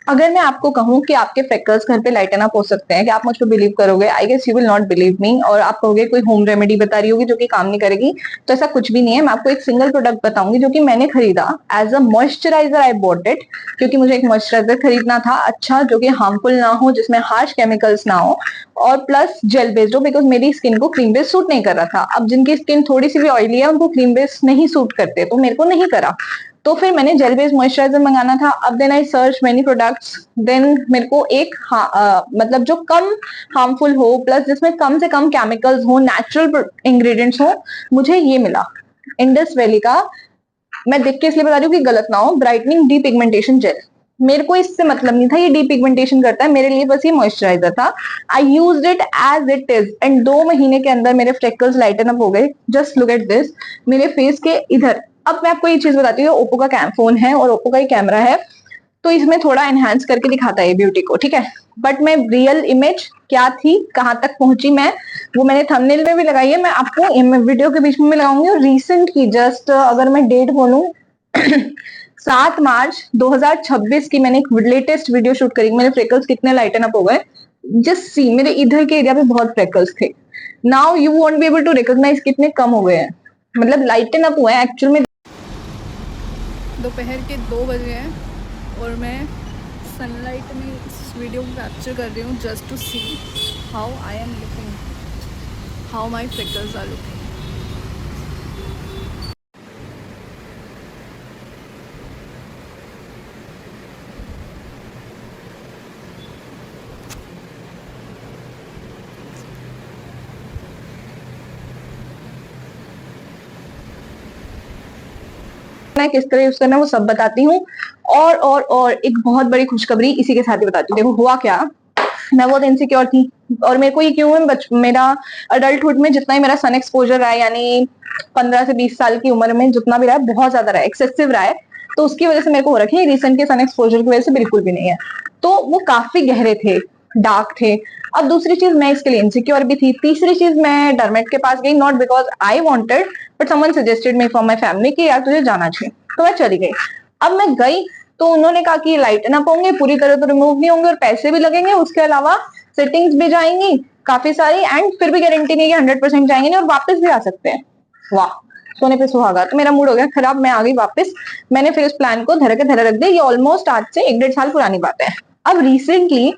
अगर मैं आपको कहूँ कि आपके फ्रेकल्स घर पे लाइटन अप हो सकते हैं, कि आप मुझ पे बिलीव करोगे? I guess you will not believe me, और आप कहोगे कोई होम रेमेडी बता रही होगी जो कि काम नहीं करेगी। तो ऐसा कुछ भी नहीं है। मैं आपको एक सिंगल प्रोडक्ट बताऊंगी जो कि मैंने खरीदा as a moisturiser. I bought it क्योंकि मुझे एक मॉइस्चराइजर खरीदना था अच्छा, जो कि हार्मफुल ना हो, जिसमें हार्श केमिकल्स ना हो, और प्लस जेल बेस्ड हो, बिकॉज मेरी स्किन को क्रीम बेस्ड सूट नहीं कर रहा था। अब जिनकी स्किन थोड़ी सी भी ऑयली है उनको क्रीम बेस्ड नहीं सूट करते, तो मेरे को नहीं करा। तो फिर मैंने जेल बेस्ड मॉइस्चराइजर मंगाना था। अब then I search many products, then मेरे को एक मतलब जो कम हार्मफुल हो, प्लस जिसमें कम से कम केमिकल्स हो, नेचुरल इंग्रेडिएंट्स हो, मुझे ये मिला इंडस वैली का। मैं देख के इसलिए बता रही हूँ कि गलत ना हो, ब्राइटनिंग डी पिगमेंटेशन जेल। मेरे को इससे मतलब नहीं था ये डी पिगमेंटेशन करता है, मेरे लिए बस ये मॉइस्चराइजर था। I used it as it is and 2 महीने के अंदर मेरे फ्रेकल्स लाइटन अप हो गए। जस्ट लुक एट दिस, मेरे फेस के इधर। अब मैं आपको ये चीज बताती हूँ, ओप्पो का फोन है और ओप्पो का ही कैमरा है, तो इसमें थोड़ा एनहांस करके दिखाता है ब्यूटी को, ठीक है। बट मैं रियल इमेज क्या थी, कहां तक पहुंची मैं, वो मैंने थंबनेल में भी लगाई है, मैं आपको वीडियो के बीच में लगाऊंगी। और रिसेंट की जस्ट अगर मैं डेट बोलूं 7 मार्च 2026 की मैंने एक लेटेस्ट वीडियो शूट करी। मेरे फ्रेकल्स कितने लाइटन अप हो गए, जस्ट सी। मेरे इधर के एरिया पे बहुत फ्रेकल्स थे। Now you won't be able to recognise कितने कम हो गए हैं, मतलब लाइटन अप हुए हैं एक्चुअल में। दोपहर के 2 बजे हैं और मैं सनलाइट में इस वीडियो को कैप्चर कर रही हूँ just to see how I am looking, how my freckles are looking. किस तरह यूज करना है वो सब बताती हूँ। और एक बहुत बड़ी खुशखबरी इसी के साथ ही बताती हूँ। देखो हुआ क्या, मैं बहुत इनसिक्योर थी, और मेरे को ये क्यों है, मेरा अडल्टहुड में जितना ही मेरा सन एक्सपोजर रहा है, यानी 15 से 20 साल की उम्र में जितना भी रहा है, बहुत ज्यादा रहा है, एक्सेसिव रहा है। तो उसकी वजह से मेरे को हो रखी है। रिसेंट के सन एक्सपोजर की वजह से बिल्कुल भी नहीं है। तो वो काफी गहरे थे, डार्क थे। अब दूसरी चीज, मैं इसके लिए इनसिक्योर भी थी। तीसरी चीज, मैं डरमेट के पास गई, not because I wanted, but someone suggested me from my family कि यार तुझे जाना चाहिए, तो मैं चली गई। अब मैं गई तो उन्होंने कहा कि लाइटन अप होंगे, पूरी तरह तो रिमूव नहीं होंगे, और पैसे भी लगेंगे, उसके अलावा सेटिंग्स भी जाएंगी काफी सारी, एंड फिर भी गारंटी नहीं है 100% जाएंगे नहीं, और वापस भी आ सकते हैं। वाह, सोने पे सुहागा। तो मेरा मूड हो गया खराब, मैं आ गई वापस। मैंने फिर उस प्लान को धरे के धरे रख दिया। ये ऑलमोस्ट आज से 1-1.5 साल पुरानी बात है। अब रिसेंटली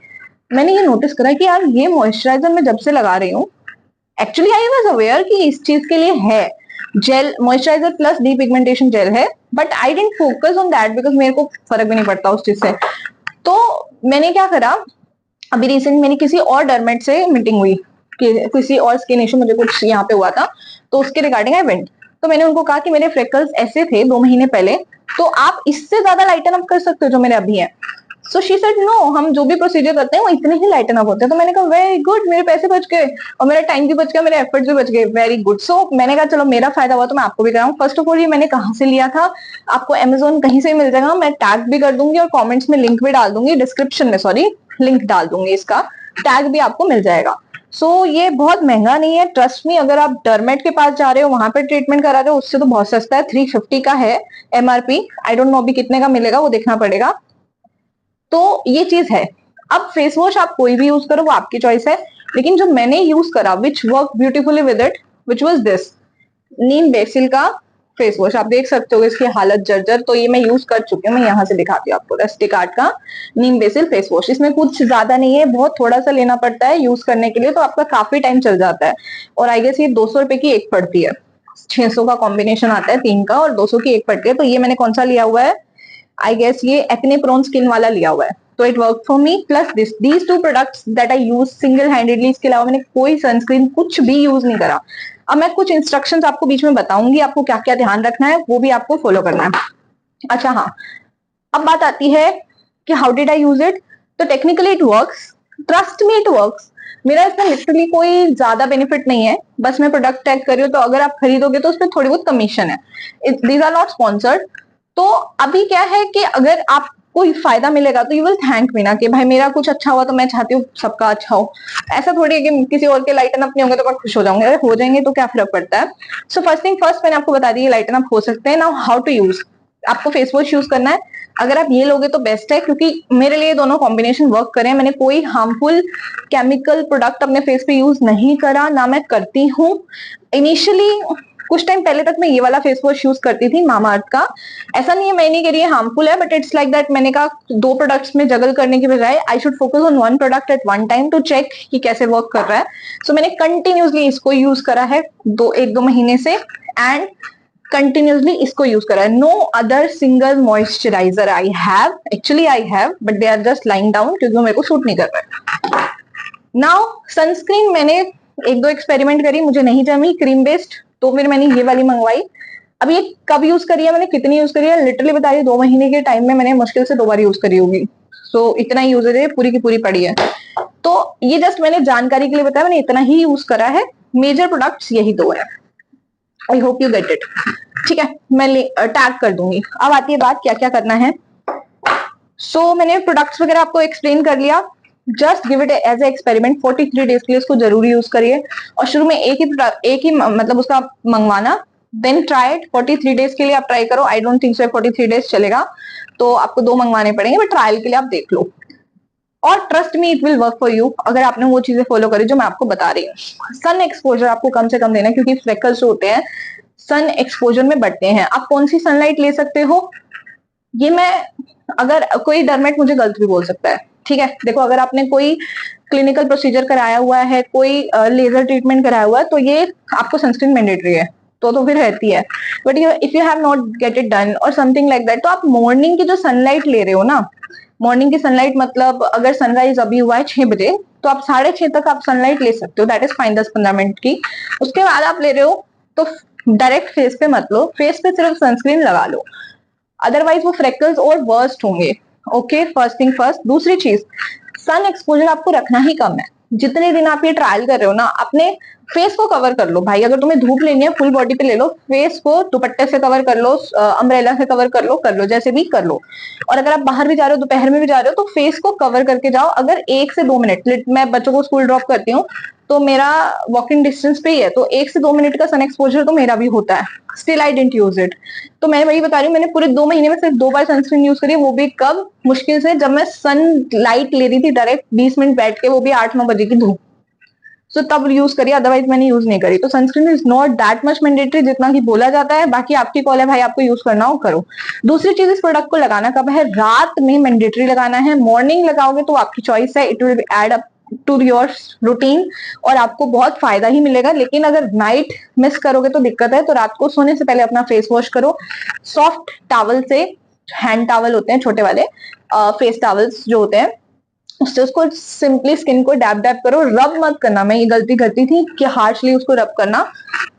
मैंने ये नोटिस करा कि यार ये मॉइस्चराइजर मैं जब से लगा रही हूँ, एक्चुअली आई वाज अवेयर कि इस चीज के लिए है, gel moisturizer plus depigmentation gel है, but I didn't focus on that because मेरे को फर्क भी नहीं पड़ता उस चीज से। तो मैंने क्या करा, अभी रिसेंट मेरी किसी और डरमेट से मीटिंग हुई कि किसी और स्किन इशू मुझे कुछ यहाँ पे हुआ था, तो उसके रिगार्डिंग आई वेंट। तो मैंने उनको कहा कि मेरे फ्रेकल्स ऐसे थे 2 महीने पहले, तो आप इससे ज्यादा लाइटन अप कर सकते हो जो मेरे अभी है। सो शी सेड नो, हम जो भी प्रोसीजर करते हैं वो इतने ही लाइटन अप होते हैं। तो मैंने कहा वेरी गुड, मेरे पैसे बच गए और मेरा टाइम भी बच गया, मेरे एफर्ट्स भी बच गए, वेरी गुड। सो मैंने कहा चलो मेरा फायदा हुआ तो मैं आपको भी कराऊं। फर्स्ट ऑफ ऑल ये मैंने कहाँ से लिया था, आपको अमेजोन कहीं से मिल जाएगा, मैं टैग भी कर दूंगी और कॉमेंट्स में लिंक भी डाल दूंगी, डिस्क्रिप्शन में सॉरी लिंक डाल दूंगी, इसका टैग भी आपको मिल जाएगा। ये बहुत महंगा नहीं है, ट्रस्ट मी। अगर आप डरमेट के पास जा रहे हो, वहां पे ट्रीटमेंट करा रहे हो, उससे तो बहुत सस्ता है। 350 का है एमआरपी, आई डोंट नो अभी कितने का मिलेगा, वो देखना पड़ेगा। तो ये चीज है। अब फेस वॉश आप कोई भी यूज करो, वो आपकी चॉइस है, लेकिन जो मैंने यूज करा which work beautifully with it, which was this Neem BECIL का फेस वॉश। आप देख सकते हो इसकी हालत जर्जर, तो ये मैं यूज कर चुकी हूँ। मैं यहाँ से दिखाती हूँ आपको, रस्टिक आर्ट का नीम बेसिल फेस वॉश। इसमें कुछ ज्यादा नहीं है, बहुत थोड़ा सा लेना पड़ता है यूज करने के लिए, तो आपका काफी टाइम चल जाता है। और आई गेस ये 200 रुपए की एक पड़ती है, 600 का कॉम्बिनेशन आता है 3 का, और 200 की एक पड़ती है। तो ये मैंने कौन सा लिया हुआ है, आई गेस ये एक्ने प्रोन स्किन वाला लिया हुआ है, तो it work for me. Plus these 2 products that I use single handedly, इसके अलावा मैंने कोई सनस्क्रीन कुछ भी यूज नहीं करा। अब मैं कुछ इंस्ट्रक्शंस आपको बीच में बताऊंगी, आपको क्या क्या ध्यान रखना है वो भी आपको फॉलो करना है। अच्छा हाँ, अब बात आती है कि how did I use it. तो technically it works, trust me it works. मेरा इसमें लिटरली कोई ज्यादा बेनिफिट नहीं है, बस मैं प्रोडक्ट टैग कर रही हूँ, तो अगर आप खरीदोगे तो उसमें थोड़ी बहुत कमीशन है। These are not sponsored. तो अभी क्या है कि अगर आप कोई फायदा मिलेगा तो यू विल थैंक मी ना, कि भाई मेरा कुछ अच्छा हुआ तो मैं चाहती हूँ सबका अच्छा हो। ऐसा थोड़ी है कि किसी और के लाइटन अप नहीं होंगे तो मैं खुश हो जाऊंगे, अरे हो जाएंगे तो क्या फर्क पड़ता है। सो फर्स्ट थिंग फर्स्ट, मैंने आपको बता दी लाइटन अप हो सकते हैं। Now how to use. आपको फेस वॉश यूज करना है। अगर आप ये लोगे तो बेस्ट है, क्योंकि मेरे लिए दोनों कॉम्बिनेशन वर्क करें। मैंने कोई हार्मफुल केमिकल प्रोडक्ट अपने फेस पे यूज नहीं करा, ना मैं करती हूँ। इनिशियली कुछ टाइम पहले तक मैं ये वाला फेस वॉश यूज करती थी मामाअर्थ का। ऐसा नहीं है, मैं नहीं कह रही है हार्मफुल है, बट इट्स लाइक दैट मैंने कहा दो प्रोडक्ट्स में जगल करने के बजाय I should focus on one product at one time to check कि कैसे वर्क कर रहा है। सो मैंने कंटिन्यूसली इसको यूज करा है एक दो महीने से, एंड कंटिन्यूसली इसको यूज करा है। No other single moisturiser I have, actually I have, but they are just lying down क्योंकि वो मेरे को सूट नहीं कर रहा है। नाउ सनस्क्रीन मैंने एक दो एक्सपेरिमेंट करी, मुझे नहीं जमी क्रीम बेस्ड, तो फिर मैंने ये वाली मंगवाई। अब ये कब यूज करी है, मैंने कितनी यूज करी है, लिटरली बता रही हूँ 2 महीने के टाइम में मैंने मुश्किल से 2 बार यूज करी होगी। सो इतना ही यूज है, पूरी की पूरी पड़ी है। तो ये जस्ट मैंने जानकारी के लिए बताया, मैंने इतना ही यूज करा है। मेजर प्रोडक्ट्स यही दो है। I hope you get it. ठीक है, मैं टैग कर दूंगी। अब आती है बात क्या क्या करना है। सो मैंने प्रोडक्ट्स वगैरह आपको एक्सप्लेन कर लिया। Just give it as a experiment. 43 days के लिए इसको जरूरी यूज करिए, और शुरू में एक ही मतलब उसका मंगवाना, देन ट्राई इट। 43 डेज के लिए आप ट्राई करो। I don't think so 43 days चलेगा, तो आपको 2 मंगवाने पड़ेंगे, बट ट्रायल के लिए आप देख लो। और trust me it will work for you, अगर आपने वो चीजें फॉलो करी जो मैं आपको बता रही हूँ। सन एक्सपोजर आपको कम से कम देना है, क्योंकि फ्लेकल्स जो होते हैं सन एक्सपोजर में बढ़ते हैं। आप कौन सी सनलाइट ले सकते हो, ये मैं, अगर कोई डरमेट मुझे गलत भी बोल सकता है, ठीक है। देखो, अगर आपने कोई क्लिनिकल प्रोसीजर कराया हुआ है, कोई लेजर ट्रीटमेंट कराया हुआ है, तो ये आपको सनस्क्रीन मैंडेटरी है, तो फिर रहती है। But if you have not get it done और समथिंग लाइक दैट, तो आप मॉर्निंग की जो सनलाइट ले रहे हो ना, मॉर्निंग की सनलाइट मतलब अगर सनराइज अभी हुआ है 6 बजे, तो आप 6:30 तक आप सनलाइट ले सकते हो, दैट इज फाइन, 10-15 मिनट की। उसके बाद आप ले रहे हो तो डायरेक्ट फेस पे मत लो, फेस पे सिर्फ सनस्क्रीन लगा लो, अदरवाइज वो फ्रेकल्स और वर्स्ट होंगे। Okay, first thing first. दूसरी चीज, सन एक्सपोजर आपको रखना ही कम है। जितने दिन आप ये ट्रायल कर रहे हो ना, अपने फेस को कवर कर लो भाई। अगर तुम्हें धूप लेनी है फुल बॉडी पे ले लो, फेस को दुपट्टे से कवर कर लो, अम्ब्रेला से कवर कर लो, जैसे भी कर लो। और अगर आप बाहर भी जा रहे हो, दोपहर में भी जा रहे हो, तो फेस को कवर करके जाओ। अगर 1 से 2 मिनट, मैं बच्चों को स्कूल ड्रॉप करती हूँ, तो मेरा वॉकिंग डिस्टेंस पे ही है, तो 1 से 2 मिनट का सन एक्सपोजर तो मेरा भी होता है। Still I dent use it. तो मैं वही बता रही हूँ, मैंने पूरे 2 महीने में सिर्फ 2 बार सनस्क्रीन यूज करी है, वो भी कब, मुश्किल से जब मैं सन लाइट ले रही थी डायरेक्ट 20 मिनट बैठ के, वो भी 8-9 बजे की धूप। सो तब यूज करी, अदरवाइज मैंने यूज नहीं करी। तो sunscreen is not that much mandatory जितना कि बोला जाता है। बाकी आपकी कॉल है भाई, आपको यूज करना हो करो। दूसरी चीज, इस प्रोडक्ट को लगाना कब है, रात में मैंडेटरी लगाना है। मॉर्निंग लगाओगे तो आपकी चॉइस है, it will add up to your routine और आपको बहुत फायदा ही मिलेगा। लेकिन अगर नाइट मिस करोगे तो दिक्कत है। तो रात को सोने से पहले अपना फेस वॉश करो सॉफ्ट टॉवल से, हैंड टॉवल होते हैं छोटे वाले, फेस टॉवल्स जो होते हैं, उससे उसको सिंपली स्किन को डैब डैब करो, रब मत करना। मैं ये गलती करती थी कि हार्शली उसको रब करना,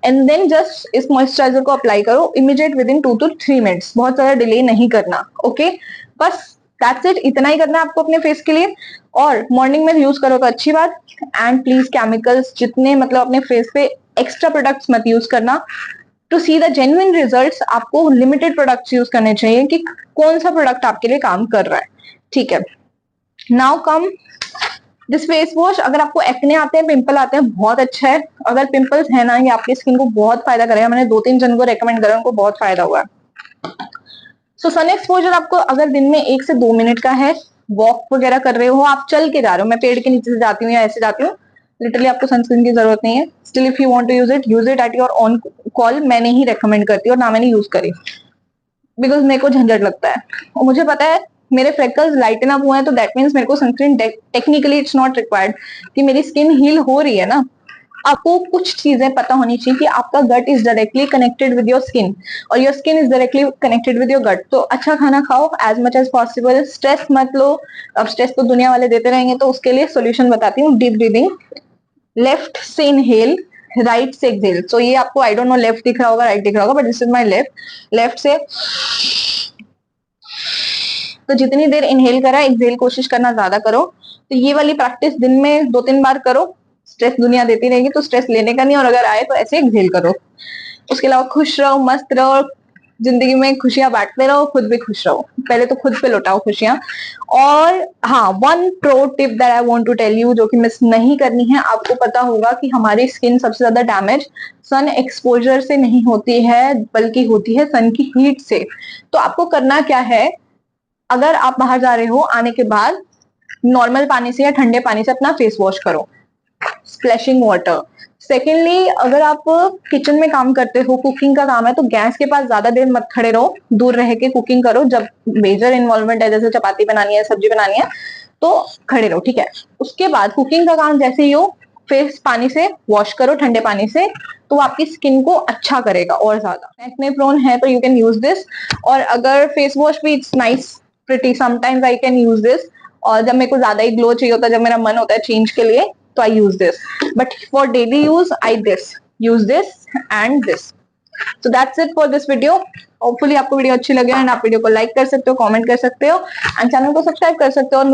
एंड देन जस्ट इस मॉइस्चराइजर को अप्लाई करो immediate with in 2 to 3 minutes, बहुत ज्यादा डिले नहीं करना। ओके, बस दैट्स इट, इतना ही करना है आपको अपने फेस के लिए। और मॉर्निंग में यूज करो तो अच्छी बात। एंड प्लीज केमिकल्स जितने मतलब अपने फेस पे एक्स्ट्रा प्रोडक्ट्स मत यूज करना। To see the genuine results आपको लिमिटेड प्रोडक्ट्स यूज करने चाहिए कि कौन सा प्रोडक्ट आपके लिए काम कर रहा है, ठीक है। Now come this face wash. अगर आपको एक्ने आते हैं, पिंपल आते हैं, बहुत अच्छा है। अगर पिंपल्स है ना, ये आपकी स्किन को बहुत फायदा करेगा। मैंने 2-3 जन को रेकमेंड करा, उनको बहुत फायदा हुआ है। सो सन एक्सपोजर आपको अगर दिन में 1 से 2 मिनट का है, वॉक वगैरह कर रहे हो, आप चल के जा रहे हो, मैं पेड़ के नीचे से जाती हूँ या ऐसे जाती हूँ, लिटरली आपको सनस्क्रीन की जरूरत नहीं है। Still if you want to use it at your own call. मैं नहीं रेकमेंड करती और ना मैंने यूज करी, बिकॉज मेरे को झंझट लगता है और मुझे पता है मेरे फ्रेकल्स लाइटन अप हुए हैं, तो दैट मीन्स मेरे को sunscreen technically it's not required कि मेरी स्किन हील हो रही है ना। आपको कुछ चीजें पता होनी चाहिए कि आपका gut is directly connected with your skin और your skin is directly connected with your gut. तो अच्छा खाना खाओ as much as possible, stress मत लो। अब स्ट्रेस तो दुनिया वाले देते रहेंगे, तो उसके लिए सोल्यूशन बताती हूँ। डीप ब्रीदिंग, लेफ्ट से इनहेल, राइट से एक्सहेल। सो ये आपको आई डोंट नो लेफ्ट दिख रहा होगा राइट दिख रहा होगा, but this is my left से। तो जितनी देर इनहेल करा, एक्सहेल कोशिश करना ज्यादा करो। तो ये वाली प्रैक्टिस दिन में 2-3 बार करो। स्ट्रेस दुनिया देती रहेगी, तो स्ट्रेस लेने का नहीं, और अगर आए तो ऐसे एक्सहेल करो। उसके अलावा खुश रहो, मस्त रहो, जिंदगी में खुशियां बांटते रहो, खुद भी खुश रहो, पहले तो खुद पे लुटाओ खुशियां। और हाँ, one pro tip that I want to tell you, जो कि मिस नहीं करनी है। आपको पता होगा कि हमारी स्किन सबसे ज्यादा डैमेज सन एक्सपोजर से नहीं होती है, बल्कि होती है सन की हीट से। तो आपको करना क्या है, अगर आप बाहर जा रहे हो, आने के बाद नॉर्मल पानी से या ठंडे पानी से अपना फेस वॉश करो, स्प्लैशिंग वाटर। सेकेंडली, अगर आप किचन में काम करते हो, कुकिंग का काम है, तो गैस के पास ज्यादा देर मत खड़े रहो, दूर रह के कुकिंग करो। जब मेजर इन्वॉल्वमेंट है, जैसे चपाती बनानी है, सब्जी बनानी है, तो खड़े रहो, ठीक है। उसके बाद कुकिंग का काम जैसे ही हो, फेस पानी से वॉश करो, ठंडे पानी से, तो वो आपकी स्किन को अच्छा करेगा और ज्यादा। एक्ने प्रोन है तो यू कैन यूज दिस। और अगर फेस वॉश भी it's nice, pretty, sometimes I can use this. और जब मेरे को ज्यादा ही ग्लो चाहिए होता है, जब मेरा मन होता है चेंज के लिए, तो I use this. But for daily use I use this and this. So that's it for this video. Hopefully आपको वीडियो अच्छी लगे एंड आप वीडियो को लाइक कर सकते हो, कमेंट कर सकते हो एंड चैनल को सब्सक्राइब कर सकते हो। और